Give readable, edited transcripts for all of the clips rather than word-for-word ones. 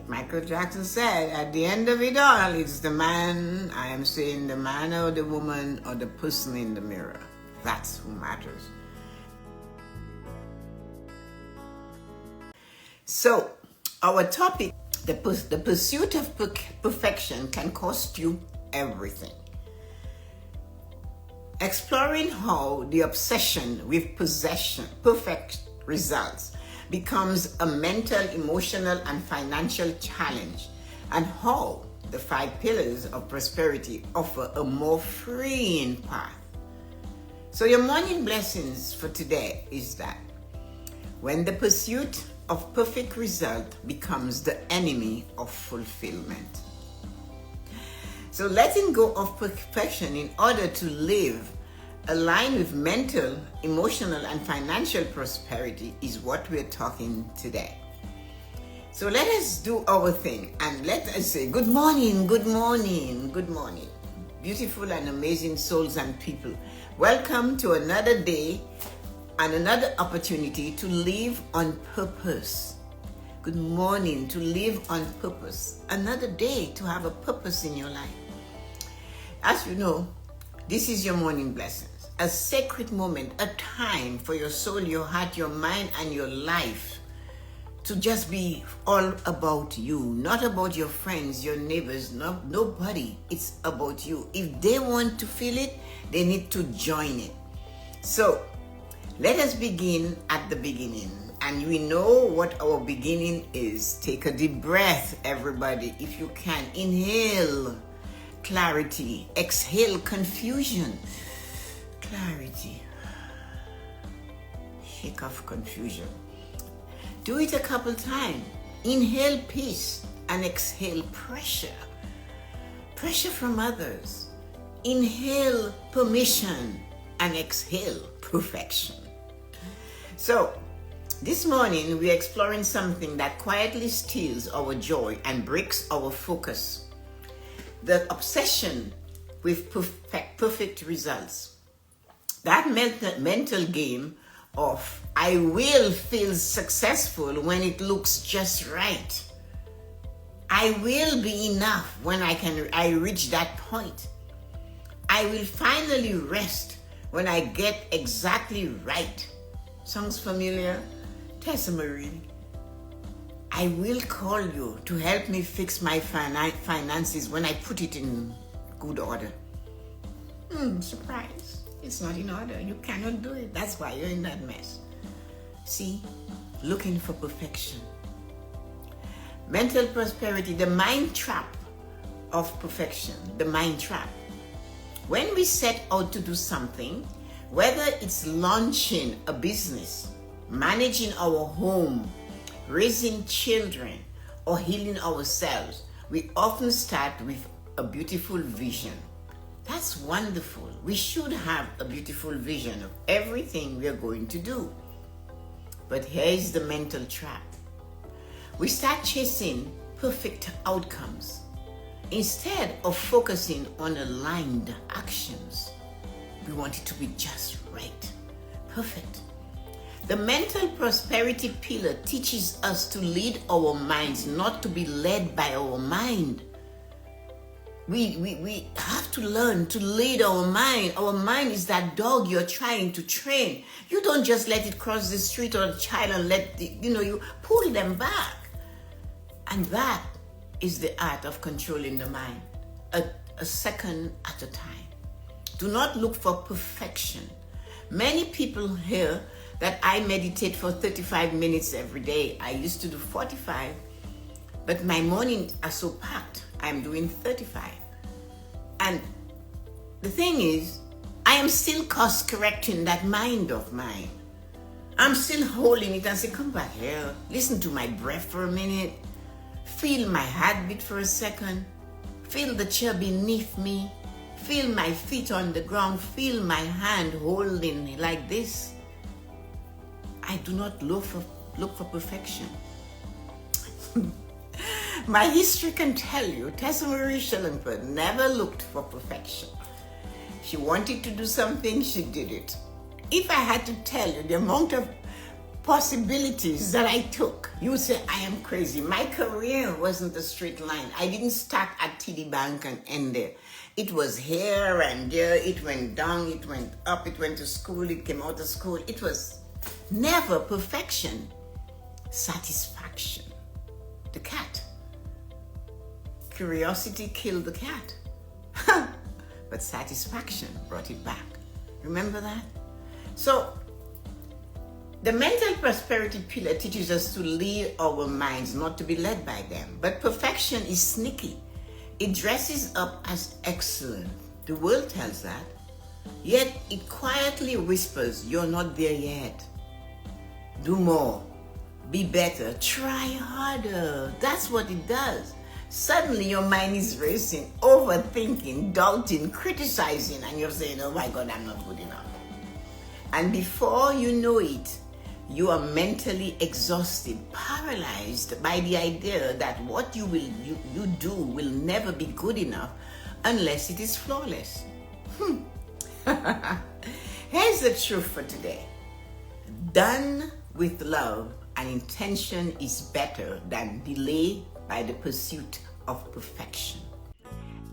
Michael Jackson said, at the end of it all, it's the man, I am saying the man or the woman or the person in the mirror. That's who matters. So, our topic, the pursuit of perfection can cost you everything. Exploring how the obsession with perfect results becomes a mental, emotional, and financial challenge, and how the 5 pillars of prosperity offer a more freeing path. So your morning blessings for today is that when the pursuit of perfect result becomes the enemy of fulfillment. So letting go of perfection in order to live aligned with mental, emotional, and financial prosperity is what we're talking today. So let us do our thing and let us say good morning, good morning, good morning. Beautiful and amazing souls and people. Welcome to another day and another opportunity to live on purpose. Good morning, to live on purpose. Another day to have a purpose in your life. As you know, this is your morning blessings, a sacred moment, a time for your soul, your heart, your mind, and your life to just be all about you, not about your friends, your neighbors, nobody. It's about you. If they want to feel it, they need to join it. So let us begin at the beginning. And we know what our beginning is. Take a deep breath, everybody, if you can. Inhale clarity, exhale confusion. Clarity. Shake off confusion. Do it a couple times. Inhale peace and exhale pressure. Pressure from others. Inhale permission and exhale perfection. So, this morning we're exploring something that quietly steals our joy and breaks our focus. The obsession with perfect results. That mental game of I will feel successful when it looks just right. I will be enough when I reach that point. I will finally rest when I get exactly right. Sounds familiar? Tessa-Marie. I will call you to help me fix my finances when I put it in good order. Surprise. It's not in order. You cannot do it. That's why you're in that mess. See, looking for perfection. Mental prosperity, the mind trap of perfection, the mind trap. When we set out to do something, whether it's launching a business, managing our home, raising children, or healing ourselves, we often start with a beautiful vision. That's wonderful. We should have a beautiful vision of everything we are going to do. But here's the mental trap. We start chasing perfect outcomes instead of focusing on aligned actions. We want it to be just right, perfect. The mental prosperity pillar teaches us to lead our minds, not to be led by our mind. We have to learn to lead our mind. Our mind is that dog you're trying to train. You don't just let it cross the street or a child and you pull them back. And that is the art of controlling the mind, a second at a time. Do not look for perfection. Many people hear that I meditate for 35 minutes every day. I used to do 45, but my mornings are so packed. I'm doing 35. And the thing is, I am still course correcting that mind of mine. I'm still holding it and say, come back here, listen to my breath for a minute, feel my heartbeat for a second, feel the chair beneath me, feel my feet on the ground, feel my hand holding like this. I do not look for perfection. My history can tell you, Tessa-Marie Schellenberg never looked for perfection. She wanted to do something, she did it. If I had to tell you the amount of possibilities that I took. You would say, I am crazy. My career wasn't a straight line. I didn't start at TD Bank and end there. It was here and there. It went down, it went up, it went to school, it came out of school. It was never perfection. Satisfaction. The cat. Curiosity killed the cat. But satisfaction brought it back. Remember that? So, the mental prosperity pillar teaches us to lead our minds, not to be led by them. But perfection is sneaky. It dresses up as excellent. The world tells that. Yet it quietly whispers, you're not there yet. Do more. Be better. Try harder. That's what it does. Suddenly your mind is racing, overthinking, doubting, criticizing, and you're saying, oh my God, I'm not good enough. And before you know it, you are mentally exhausted, paralyzed by the idea that what you do will never be good enough unless it is flawless. Here's the truth for today. Done with love and intention is better than delay by the pursuit of perfection.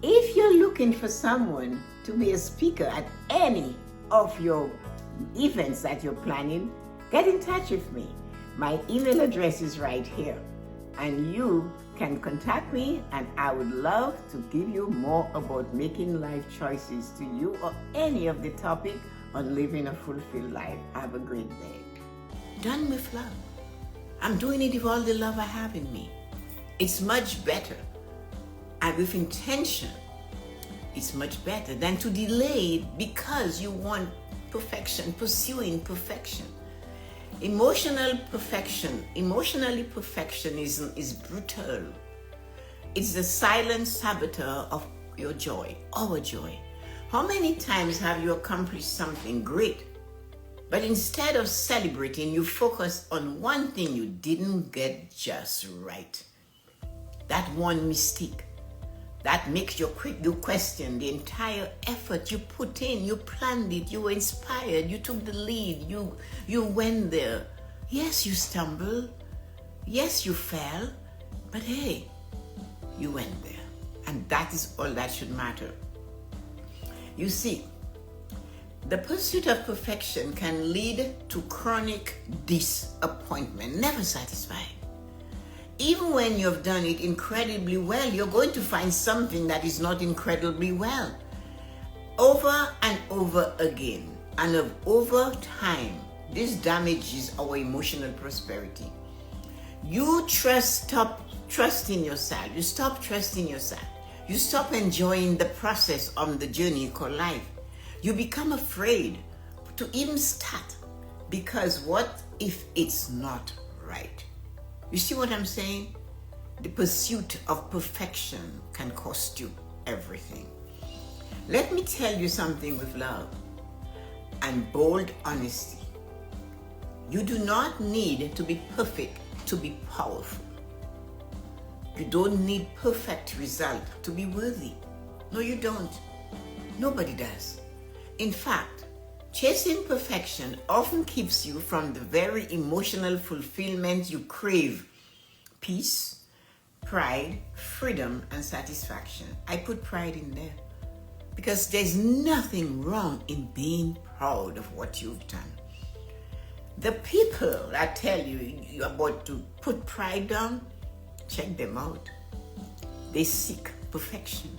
If you're looking for someone to be a speaker at any of your events that you're planning, get in touch with me. My email address is right here, and you can contact me, and I would love to give you more about making life choices to you or any of the topic on living a fulfilled life. Have a great day. Done with love. I'm doing it with all the love I have in me. It's much better, and with intention, it's much better than to delay it because you want perfection, pursuing perfection. Emotionally perfectionism is brutal. It's the silent saboteur of your joy, our joy. How many times have you accomplished something great, but instead of celebrating, you focus on one thing you didn't get just right? That one mistake that makes you question the entire effort you put in. You planned it, you were inspired, you took the lead, you went there. Yes, you stumbled. Yes, you fell. But hey, you went there. And that is all that should matter. You see, the pursuit of perfection can lead to chronic disappointment, never satisfied. Even when you've done it incredibly well, you're going to find something that is not incredibly well. Over and over again, and over time, this damages our emotional prosperity. You stop trusting yourself. You stop trusting yourself. You stop enjoying the process on the journey called life. You become afraid to even start because what if it's not right? You see what I'm saying? The pursuit of perfection can cost you everything. Let me tell you something with love and bold honesty. You do not need to be perfect to be powerful. You don't need perfect result to be worthy. No, you don't. Nobody does. In fact, chasing perfection often keeps you from the very emotional fulfillment you crave. Peace, pride, freedom, and satisfaction. I put pride in there because there's nothing wrong in being proud of what you've done. The people that tell you you're about to put pride down, check them out. They seek perfection.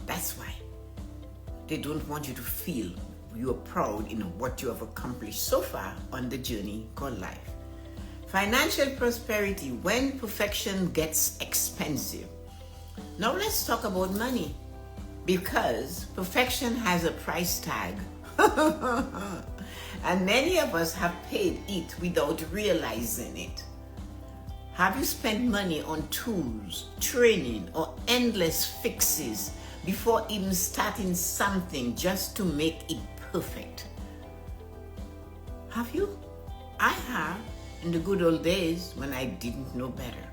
That's why. They don't want you to feel you are proud in what you have accomplished so far on the journey called life. Financial prosperity, when perfection gets expensive. Now let's talk about money, because perfection has a price tag. And many of us have paid it without realizing it. Have you spent money on tools, training, or endless fixes before even starting something just to make it perfect? Have you? I have, in the good old days when I didn't know better.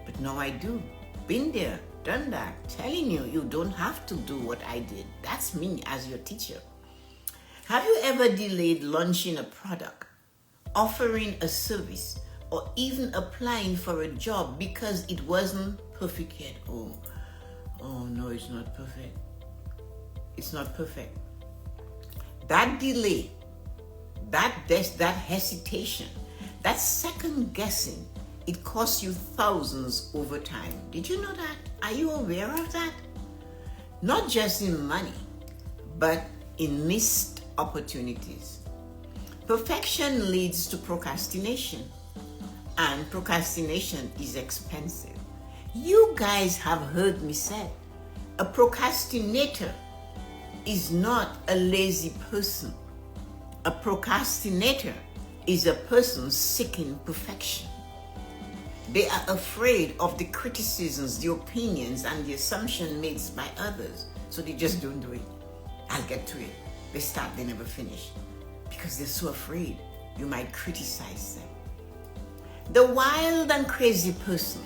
But now I do. Been there, done that, telling you, you don't have to do what I did. That's me as your teacher. Have you ever delayed launching a product offering a service, or even applying for a job because it wasn't perfect yet. Oh no, it's not perfect. It's not perfect. That delay, that hesitation, that second guessing, it costs you thousands over time. Did you know that? Are you aware of that? Not just in money, but in missed opportunities. Perfection leads to procrastination, and procrastination is expensive. You guys have heard me say, a procrastinator is not a lazy person. A procrastinator is a person seeking perfection. They are afraid of the criticisms, the opinions, and the assumptions made by others, so they just don't do it. I'll get to it. They start, they never finish, because they're so afraid you might criticize them. The wild and crazy person,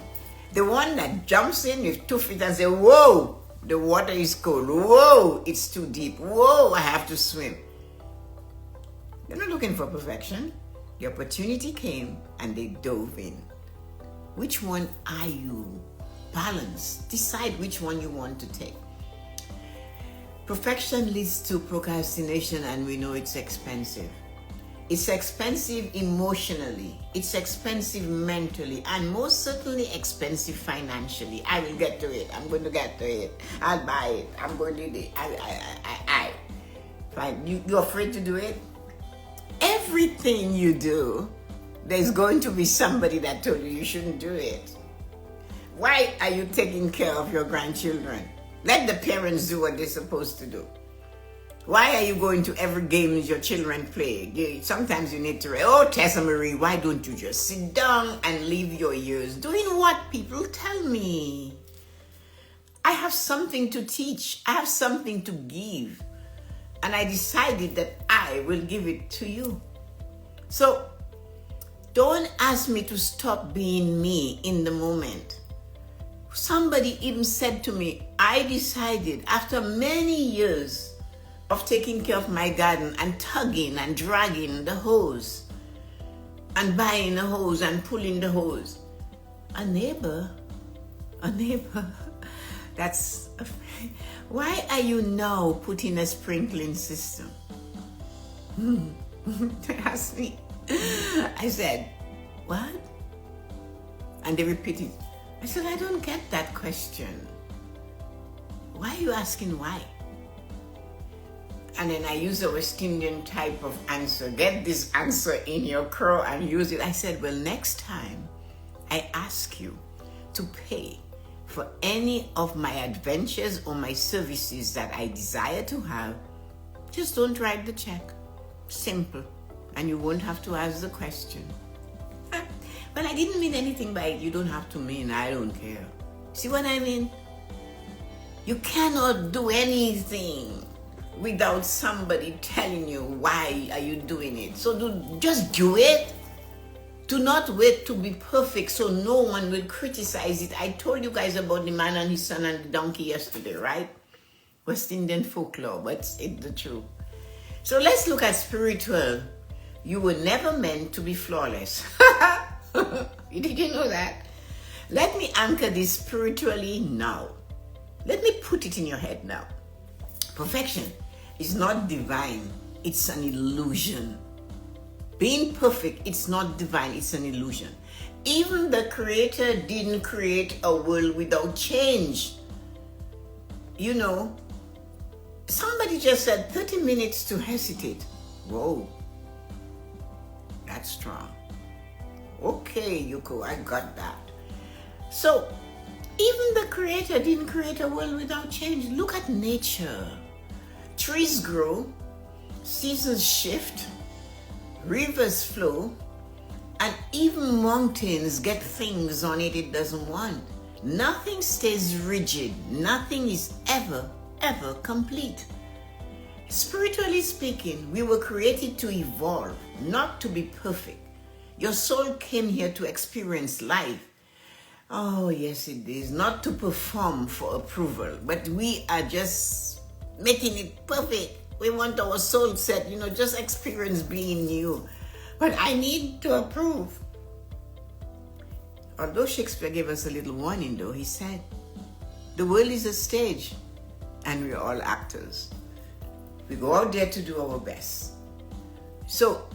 the one that jumps in with 2 feet and says, whoa, the water is cold. Whoa, it's too deep. Whoa, I have to swim. They're not looking for perfection. The opportunity came and they dove in. Which one are you? Balance. Decide which one you want to take. Perfection leads to procrastination, and we know it's expensive. It's expensive emotionally, it's expensive mentally, and most certainly expensive financially. I will get to it. I'm going to get to it. I'll buy it. I'm going to do it. Fine. You're afraid to do it? Everything you do, there's going to be somebody that told you you shouldn't do it. Why are you taking care of your grandchildren? Let the parents do what they're supposed to do. Why are you going to every game your children play? Sometimes you need to, Tessa-Marie, why don't you just sit down and leave your ears doing what people tell me? I have something to teach. I have something to give. And I decided that I will give it to you. So don't ask me to stop being me in the moment. Somebody even said to me, I decided after many years of taking care of my garden and tugging and dragging the hose and buying the hose and pulling the hose. A neighbor, why are you now putting a sprinkling system? They asked me. I said, what? And they repeated. I said, I don't get that question. Why are you asking why? And then I use a West Indian type of answer. Get this answer in your crow and use it. I said, well, next time I ask you to pay for any of my adventures or my services that I desire to have, just don't write the check. Simple. And you won't have to ask the question. Well, I didn't mean anything by it. You don't have to mean, I don't care. See what I mean? You cannot do anything without somebody telling you why are you doing it. So just do it. Do not wait to be perfect so no one will criticize it. I told you guys about the man and his son and the donkey yesterday, right? West Indian folklore, but it's the truth. So let's look at spiritual. You were never meant to be flawless. Did you know that? Let me anchor this spiritually now. Let me put it in your head now. Perfection is not divine, it's an illusion. Being perfect, it's not divine, it's an illusion. Even the Creator didn't create a world without change. You know, somebody just said 30 minutes to hesitate. Whoa, that's strong. Okay, Yuko, I got that. So, even the Creator didn't create a world without change. Look at nature. Trees grow, seasons shift, rivers flow, and even mountains get things on it doesn't want. Nothing stays rigid. Nothing is ever complete. Spiritually speaking, we were created to evolve, not to be perfect. Your soul came here to experience life. Oh, yes, it is. Not to perform for approval, but we are just making it perfect. We want our soul set, just experience being new. but I need to approve. Although Shakespeare gave us a little warning though, he said, the world is a stage and we're all actors. We go out there to do our best. So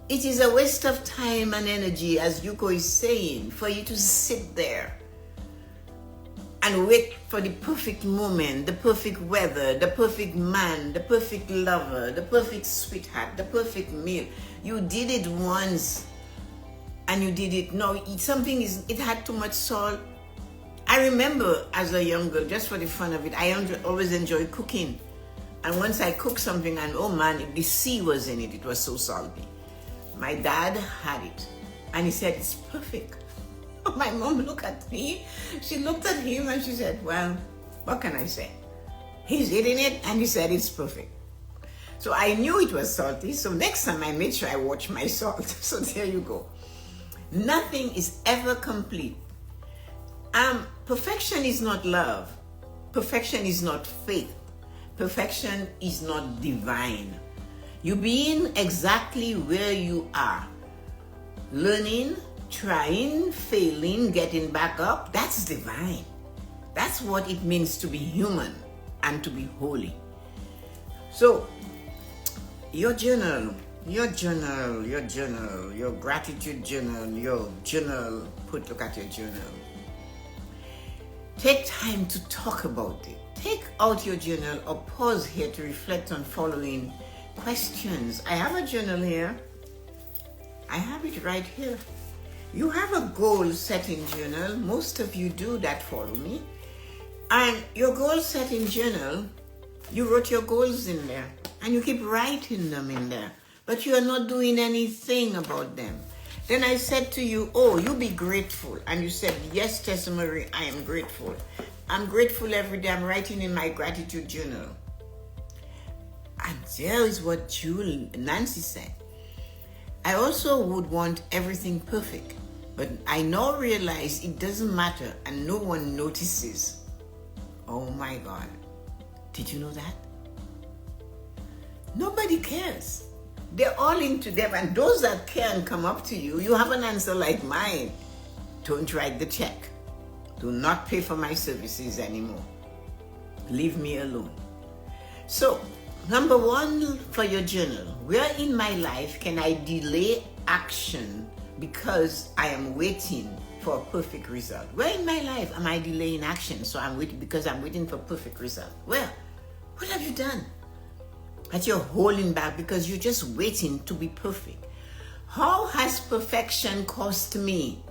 it is a waste of time and energy, as Yuko is saying, for you to sit there and wait for the perfect moment, the perfect weather, the perfect man, the perfect lover, the perfect sweetheart, the perfect meal. You did it once and you did it. No, it had too much salt. I remember as a young girl, just for the fun of it, I always enjoyed cooking. And once I cooked something and oh man, the sea was in it. It was so salty. My dad had it and he said, it's perfect. My mom looked at me, she looked at him and she said, well, what can I say? He's eating it and he said it's perfect. So I knew it was salty, so next time I made sure I watch my salt. So there you go. Nothing is ever complete. Perfection is not love. Perfection is not faith. Perfection is not divine. You being exactly where you are, learning, trying, failing, getting back up, that's divine. That's what it means to be human and to be holy. So, your journal, your gratitude journal, look at your journal. Take time to talk about it. Take out your journal or pause here to reflect on following questions. I have a journal here. I have it right here. You have a goal setting journal. Most of you do that, follow me. And your goal setting journal, you wrote your goals in there and you keep writing them in there, but you are not doing anything about them. Then I said to you, oh, you be grateful. And you said, yes, Tessa-Marie, I am grateful. I'm grateful every day. I'm writing in my gratitude journal. And there is what Nancy said. I also would want everything perfect, but I now realize it doesn't matter and no one notices. Oh my God. Did you know that? Nobody cares. They're all into them, and those that care and come up to you, you have an answer like mine. Don't write the check. Do not pay for my services anymore. Leave me alone. So, number one for your journal, where in my life can I delay action because I am waiting for a perfect result? Where in my life am I delaying action because I'm waiting for a perfect result? Well, what have you done that you're holding back because you're just waiting to be perfect? How has perfection cost me?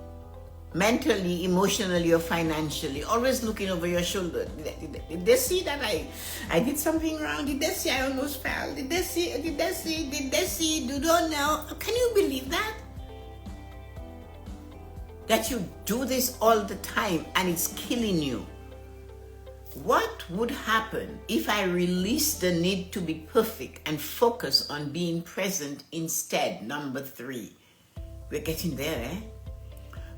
Mentally, emotionally, or financially? Always looking over your shoulder. Did they see that I did something wrong? Did they see I almost fell? Did they see? Do you know? Can you believe that? That you do this all the time and it's killing you. What would happen if I release the need to be perfect and focus on being present instead? Number 3. We're getting there, eh?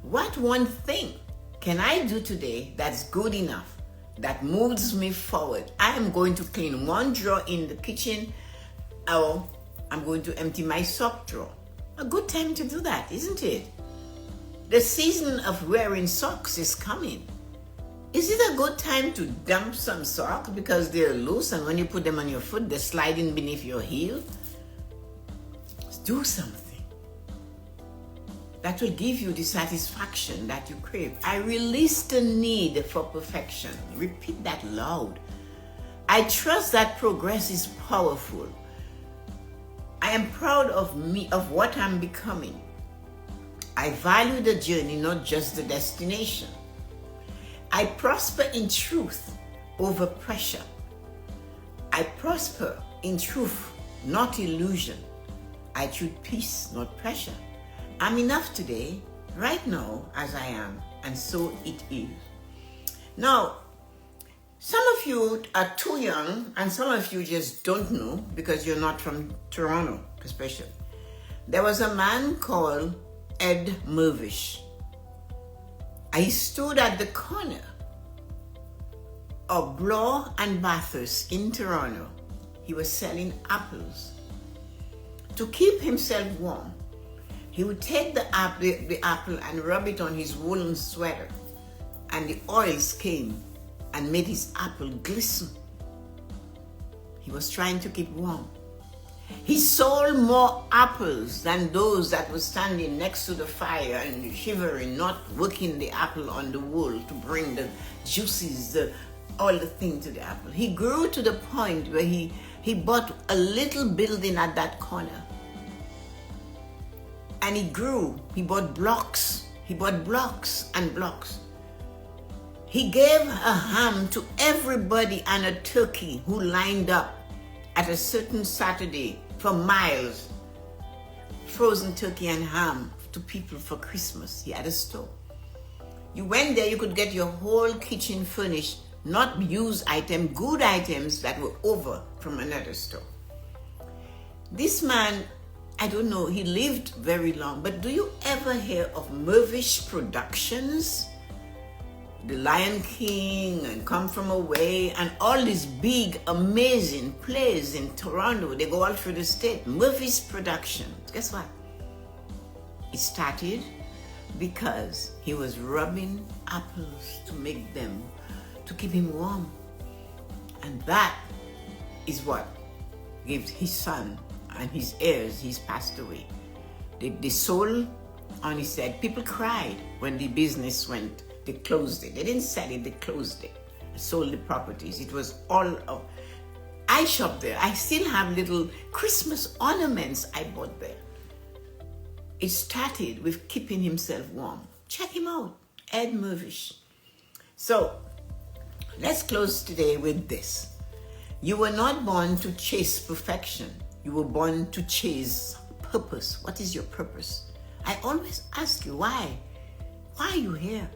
What one thing can I do today that's good enough, that moves me forward? I am going to clean one drawer in the kitchen, or I'm going to empty my sock drawer. A good time to do that, isn't it? The season of wearing socks is coming. Is it a good time to dump some socks because they're loose and when you put them on your foot, they're sliding beneath your heel? Do something that will give you the satisfaction that you crave. I release the need for perfection. Repeat that loud. I trust that progress is powerful. I am proud of me, of what I'm becoming. I value the journey, not just the destination. I prosper in truth over pressure. I prosper in truth, not illusion. I choose peace, not pressure. I'm enough today, right now, as I am, and so it is. Now, some of you are too young, and some of you just don't know because you're not from Toronto, especially. There was a man called Ed Mervish. He stood at the corner of Bloor and Bathurst in Toronto. He was selling apples. To keep himself warm, He would take the apple and rub it on his woolen sweater, and the oils came and made his apple glisten. He was trying to keep warm. He sold more apples than those that were standing next to the fire and shivering, not working the apple on the wool to bring the juices, all the thing to the apple. He grew to the point where he bought a little building at that corner. And he grew. He bought blocks. He bought blocks and blocks. He gave a ham to everybody and a turkey who lined up at a certain Saturday for miles. Frozen turkey and ham to people for Christmas. He had a store. You went there, you could get your whole kitchen furnished, not used items, good items that were over from another store. This man, I don't know, he lived very long, but do you ever hear of Mervish Productions? The Lion King and Come From Away and all these big, amazing plays in Toronto. They go all through the state. Mervish Productions. Guess what? It started because he was rubbing apples to make them, to keep him warm. And that is what gave his son and his heirs, he's passed away. They sold on his head. People cried when the business went. They closed it. They didn't sell it, they closed it. Sold the properties. It was all of... I shopped there. I still have little Christmas ornaments I bought there. It started with keeping himself warm. Check him out, Ed Mervish. So, let's close today with this. You were not born to chase perfection. You were born to chase purpose. What is your purpose? I always ask you, why? Why are you here?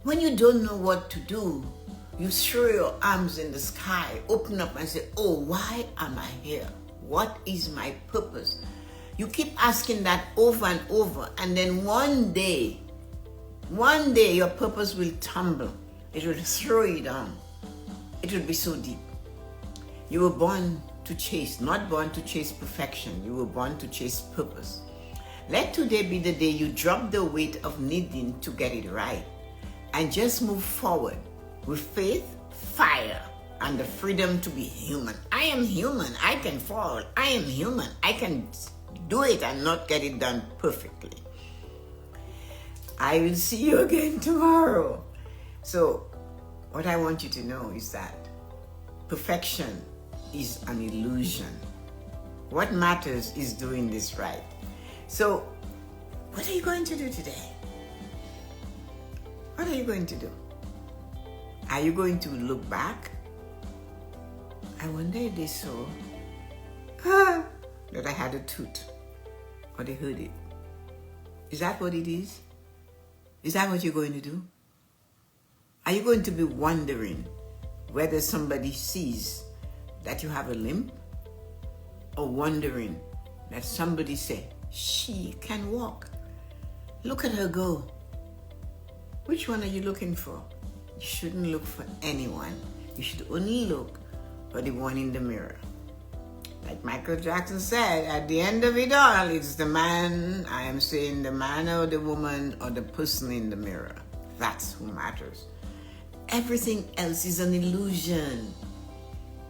When you don't know what to do, you throw your arms in the sky, open up and say, oh, why am I here? What is my purpose? You keep asking that over and over, and then one day your purpose will tumble. It will throw you down. It will be so deep. You were born to chase, not born to chase perfection. You were born to chase purpose. Let today be the day you drop the weight of needing to get it right and just move forward with faith, fire, and the freedom to be human. I am human. I can fall. I am human. I can do it and not get it done perfectly. I will see you again tomorrow. So, what I want you to know is that perfection is an illusion. What matters is doing this right. So, what are you going to do today? What are you going to do? Are you going to look back? I wonder if they saw that I had a tooth, or they heard it. Is that what it is? Is that what you're going to do? Are you going to be wondering whether somebody sees that you have a limp, or wondering that somebody say, she can walk? Look at her go. Which one are you looking for? You shouldn't look for anyone. You should only look for the one in the mirror. Like Michael Jackson said, at the end of it all, it's the man, I am saying the man or the woman or the person in the mirror. That's who matters. Everything else is an illusion.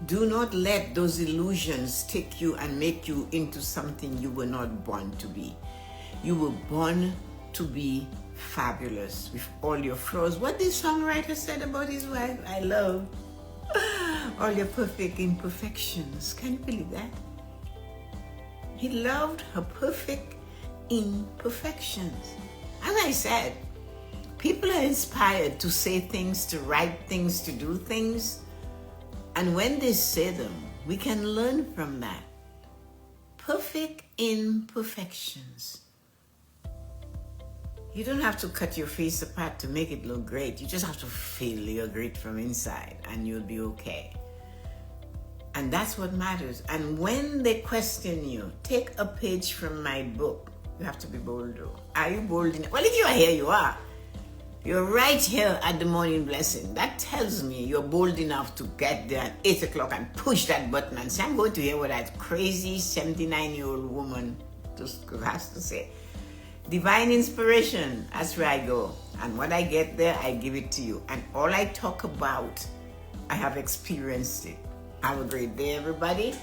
Do not let those illusions take you and make you into something you were not born to be. You were born to be fabulous with all your flaws. What this songwriter said about his wife, I love. All your perfect imperfections. Can you believe that? He loved her perfect imperfections. As I said, people are inspired to say things, to write things, to do things. And when they say them, we can learn from that. Perfect imperfections. You don't have to cut your face apart to make it look great. You just have to feel you're great from inside and you'll be okay. And that's what matters. And when they question you, take a page from my book. You have to be bold though. Are you bold enough? Well, if you are here, you are. You're right here at the morning blessing. That tells me you're bold enough to get there at 8 o'clock and push that button and say, I'm going to hear what that crazy 79-year-old woman just has to say. Divine inspiration, that's where I go. And when I get there, I give it to you. And all I talk about, I have experienced it. Have a great day, everybody.